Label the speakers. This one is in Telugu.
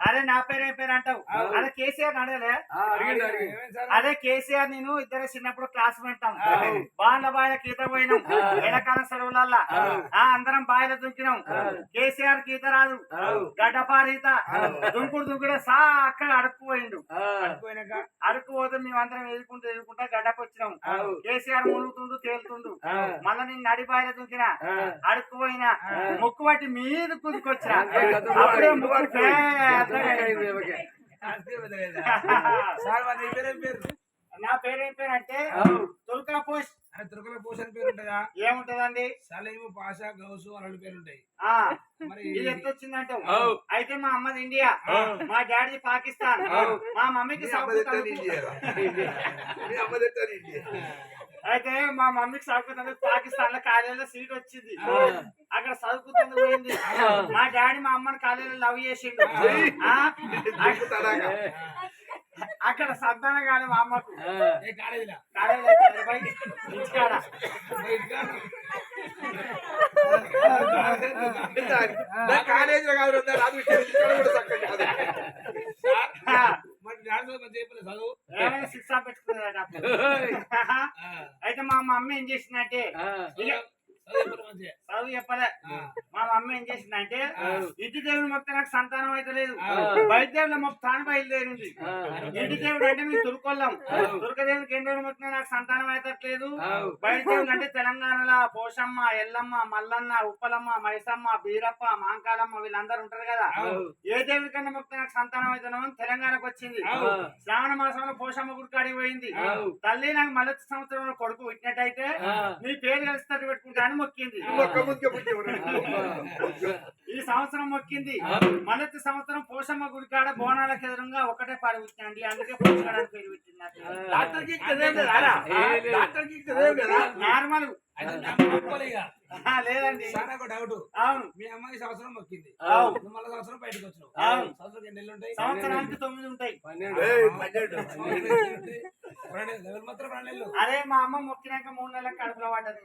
Speaker 1: అరే నా పేరు ఏం పేరు అంటావు? అదే కేసీఆర్ అడగలే? అదే కేసీఆర్ నేను ఇద్దరు చిన్నప్పుడు క్లాస్ పెట్టాం, బాండ్ల బాయిల ఈత పోయినాం, ఎండాకాలం సెలవులల్లా అందరం బాయిల దుంకినాం. కేసీఆర్ ఈత రాదు, గడ్డపార ఈత దుంకుడే అక్కడ అడుక్కుపోయిండు. అడుక్కుపోతే మేమందరం ఎదుర్కొంటా గడ్డకు వచ్చినాం. కేసీఆర్ మునుగుతుండు తేలుతుండు. మళ్ళా నేను నడి బాయిల దుంకినా, అడుక్కుపోయినా, ముక్కు పట్టి మీద కుదుకొచ్చినా. అప్పుడే ముక్కు నా పేరేం పేరు అంటే తుర్కా పోష్.
Speaker 2: తుర్కల పోష్ అని పేరు ఉంటుందా?
Speaker 1: ఏముంటదండి?
Speaker 2: సలీము పాషా గౌసు అలాంటి పేరు ఉంటాయి.
Speaker 1: మరి ఇది ఎంత వచ్చిందంటే అయితే మా అమ్మది ఇండియా, మా డాడీ పాకిస్తాన్, మా మమ్మీకి అయితే మా మమ్మీకి చదువుకుతుంది పాకిస్తాన్ లో కాలేజీలో సీట్ వచ్చింది. అక్కడ చదువుకుతుంది పోయింది. మా డాడీ మా అమ్మని కాలేజీలో లవ్ చేసిండు. అక్కడ సద్దాన కాదు మా అమ్మకు
Speaker 2: కాలేజీలో కాదు
Speaker 1: శిక్ష పెట్టుకున్నాడు. అయితే మా మమ్మీ ఏం చేసిందంటే చదువు చెప్పలే. మా మమ్మీ ఏం చేసిందంటే ఇంటి దేవుడు మొత్తం నాకు సంతానం అయితే లేదు, బయట దేవుడు మొత్తాన్ని బయలుదేరింది. ఇంటి దేవుడు అంటే మేము తురుకొల్లాం, తుర్కదేవుడికి ఎన్ని దేవుడు మొత్తం నాకు సంతానం అయితట్లేదు. బయట దేవుడు అంటే తెలంగాణలో పోషమ్మ, ఎల్లమ్మ, మల్లన్న, ఉప్పలమ్మ, మైసమ్మ, బీరప్ప, మాంకాలమ్మ వీళ్ళందరూ ఉంటారు కదా. ఏ దేవుడి కన్నా మొత్తం నాకు సంతానం అవుతున్నామని తెలంగాణకు వచ్చింది. శ్రావణ మాసంలో పోషమ్మ గుడికి అడిగి పోయింది. తల్లి నాకు మళ్ళీ సంవత్సరంలో కొడుకు పుట్టినట్టయితే నీ పేరు కలిసి పెట్టుకుంటాను మొక్కింది. ఈ సంవత్సరం మొక్కింది. మొదటి సంవత్సరం పోషమ్మ గుడి కాడ బోనాలకు ఎదురుగా ఒకటే పాడి పుట్టినండి, అందుకే పోషడానికి పేరు పెట్టింది. నార్మల్ లేదండి.
Speaker 2: డౌట్,
Speaker 1: అవును
Speaker 2: మీ అమ్మాయి సంవత్సరం మొక్కింది, మళ్ళీ సంవత్సరం బయటకు వచ్చినావు. సంవత్సరం ఎన్ని నెలలు ఉంటాయి?
Speaker 1: సంవత్సరానికి 9 ఉంటాయి.
Speaker 2: మాత్రం 2 నెలలు.
Speaker 1: అదే మా అమ్మ మొక్కినాక 3 నెలలకు కడుపులో పడ్డది.